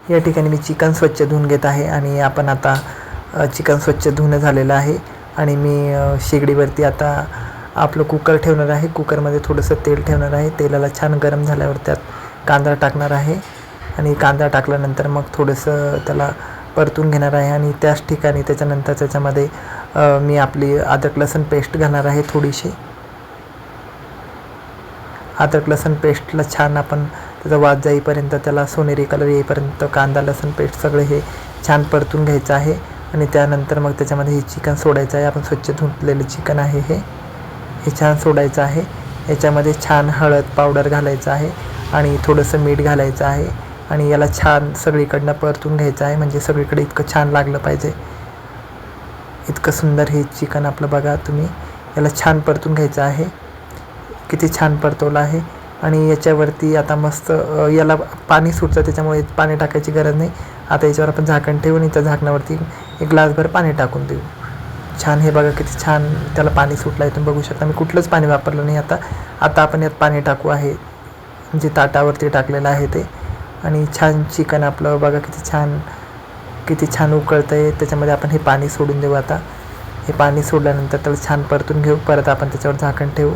या ठिकाणी मी चिकन स्वच्छ धुवून घेत आहे आणि आपण आता चिकन स्वच्छ धुणं झालेलं आहे आणि मी शेगडीवरती आता आपलं कुकर ठेवणार आहे. कुकरमध्ये थोडंसं तेल ठेवणार आहे. तेलाला छान गरम झाल्यावर त्यात कांदा टाकणार आहे आणि कांदा टाकल्यानंतर मग थोडंसं त्याला परतून घेणार आहे आणि त्याच ठिकाणी त्याच्यानंतर त्याच्यामध्ये मी आपली अद्रक लसूण पेस्ट घालणार आहे. थोडीशी अद्रक लसूण पेस्टला छान आपण त्याचा वास जाईपर्यंत, त्याला सोनेरी कलर येईपर्यंत कांदा लसूण पेस्ट सगळे हे छान परतून घ्यायचं आहे आणि त्यानंतर मग त्याच्यामध्ये हे चिकन सोडायचं आहे. आपण स्वच्छ धुतलेलं चिकन आहे हे छान सोडायचं आहे. याच्यामध्ये छान हळद पावडर घालायचं आहे आणि थोडंसं मीठ घालायचं आहे आणि याला छान सगळीकडनं परतून घ्यायचं आहे. म्हणजे सगळीकडे इतकं छान लागलं पाहिजे, इतकं सुंदर हे चिकन आपलं बघा तुम्ही. याला छान परतून घ्यायचं आहे. किती छान परतवलं आहे आणि याच्यावरती आता मस्त याला पाणी सुटतं, त्याच्यामुळे पाणी टाकायची गरज नाही. आता याच्यावर आपण झाकण ठेवून त्या झाकणावरती एक ग्लासभर पाणी टाकून देऊ. छान हे बघा किती छान त्याला पाणी सुटलं आहे, तुम्ही बघू शकता. मी कुठलंच पाणी वापरलं नाही. आता आपण यात पाणी टाकू आहे, जे ताटावरती टाकलेलं आहे ते. आणि छान चिकन आपलं बघा किती छान उकळतं आहे. त्याच्यामध्ये आपण हे पाणी सोडून देऊ. आता हे पाणी सोडल्यानंतर त्याला छान परतून घेऊ. परत आपण त्याच्यावर झाकण ठेवू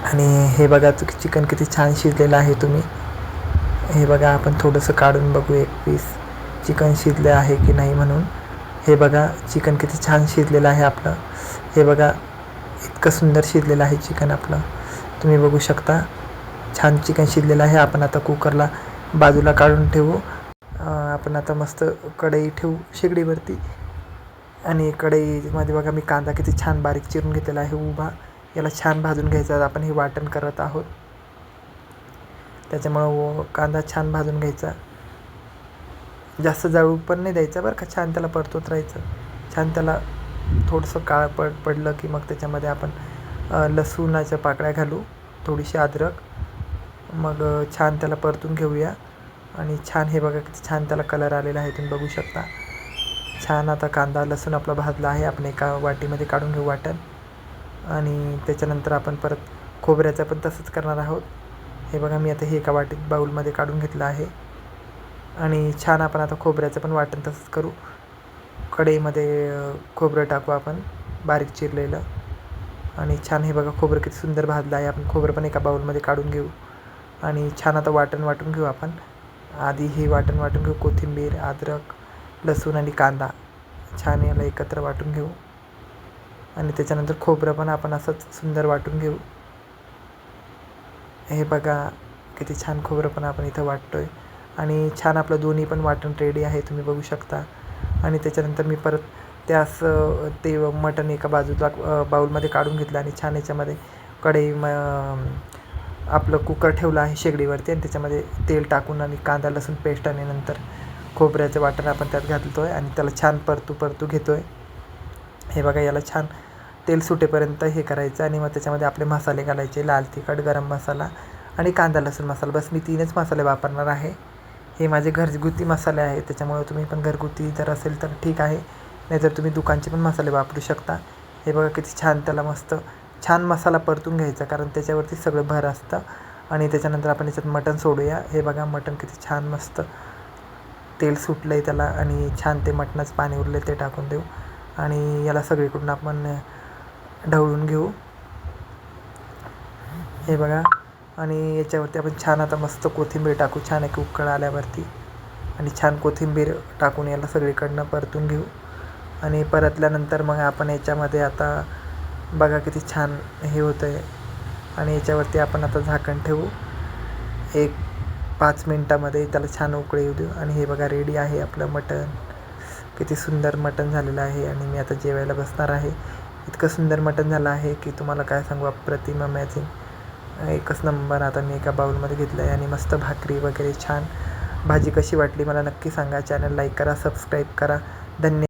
आणि हे बघा चिकन किती छान शिजलेलं आहे. तुम्ही हे बघा, आपण थोडंसं काढून बघू एक पीस चिकन शिजलं आहे की नाही म्हणून. हे बघा चिकन किती छान शिजलेलं आहे आपलं. हे बघा इतकं सुंदर शिजलेलं आहे चिकन आपलं, तुम्ही बघू शकता. छान चिकन शिजलेलं आहे. आपण आता कुकरला बाजूला काढून ठेवू. आपण आता मस्त कढई ठेवू शेगडीवरती आणि कढईमध्ये बघा मी कांदा किती छान बारीक चिरून घेतलेला आहे उभा. याला छान भाजून घ्यायचा. आपण हे वाटण करत आहोत त्याच्यामुळं कांदा छान भाजून घ्यायचा. जास्त जाळू पण नाही द्यायचा बरं का. छान त्याला परतवत राहायचं. छान त्याला थोडंसं काळ पडलं की मग त्याच्यामध्ये आपण लसूणाच्या पाकळ्या घालू, थोडीशी अद्रक. मग छान त्याला परतून घेऊया आणि छान हे बघा किती छान त्याला कलर आलेला आहे, तुम्ही बघू शकता. छान आता कांदा लसूण आपला भाजला आहे. आपण एका वाटीमध्ये काढून घेऊ वाटण आणि त्याच्यानंतर आपण परत खोबऱ्याचं पण तसंच करणार आहोत. हे बघा मी आता हे एका वाटीत बाऊलमध्ये काढून घेतलं आहे आणि छान आपण आता खोबऱ्याचं पण वाटण तसंच करू. कढईमध्ये खोबरं टाकू आपण बारीक चिरलेलं आणि छान हे बघा खोबरं किती सुंदर भाजलं आहे. आपण खोबरं पण एका बाऊलमध्ये काढून घेऊ आणि छान आता वाटून घेऊ. आपण आधी हे वाटून घेऊ. कोथिंबीर, अद्रक, लसूण आणि कांदा छान याला एकत्र वाटून घेऊ आणि त्याच्यानंतर खोबरं पण आपण असंच सुंदर वाटून घेऊ. हे बघा किती छान खोबरं पण आपण इथं वाटतो आहे आणि छान आपलं दोन्ही पण वाटण रेडी आहे, तुम्ही बघू शकता. आणि त्याच्यानंतर मी परत ते मटण एका बाजूला बाऊलमध्ये काढून घेतलं आणि छान याच्यामध्ये आपलं कुकर ठेवलं आहे शेगडीवरती आणि त्याच्यामध्ये तेल टाकून आणि कांदा लसूण पेस्ट आणि नंतर खोबऱ्याचं वाटण आपण त्यात घालतो आहे आणि त्याला छान परतू घेतो आहे. हे बघा याला छान तेल सुटेपर्यंत हे करायचं आणि मग त्याच्यामध्ये आपले मसाले घालायचे. लाल तिखट, गरम मसाला आणि कांदा लसूण मसाला. बस मी 3च मसाले वापरणार आहे. हे माझे घरगुती मसाले आहेत, त्याच्यामुळे तुम्ही पण घरगुती जर असेल तर ठीक आहे, नाहीतर तुम्ही दुकानचे पण मसाले वापरू शकता. हे बघा किती छान त्याला मस्त छान मसाला परतून घ्यायचा, कारण त्याच्यावरती सगळं भर असतं. आणि त्याच्यानंतर आपण याच्यात मटण सोडूया. हे बघा मटण किती छान मस्त तेल सुटलं आहे त्याला आणि छान ते मटणाचं पाणी उरले ते टाकून देऊ आणि याला सगळीकडून आपण ढवळून घेऊ. हे बघा आणि याच्यावरती आपण छान आता मस्त कोथिंबीर टाकू. छान एक उकळ आल्यावरती आणि छान कोथिंबीर टाकून याला सगळीकडनं परतून घेऊ आणि परतल्यानंतर मग आपण याच्यामध्ये आता बघा किती छान हे होतं आहे आणि याच्यावरती आपण आता झाकण ठेवू. 5 मिनटामध्ये त्याला छान उकळी येऊ देऊ आणि हे बघा रेडी आहे आपलं मटण. किती सुंदर मटण झालेलं आहे आणि मी आता जेवायला बसणार आहे. इतकं सुंदर मटण झालं आहे की तुम्हाला काय सांगू, अप्रतिम अमेझिंग, एकच नंबर. आता मी एका बाऊलमध्ये घेतलं आहे आणि मस्त भाकरी वगैरे छान. भाजी कशी वाटली मला नक्की सांगा. चॅनल लाईक करा, सबस्क्राईब करा. धन्यवाद.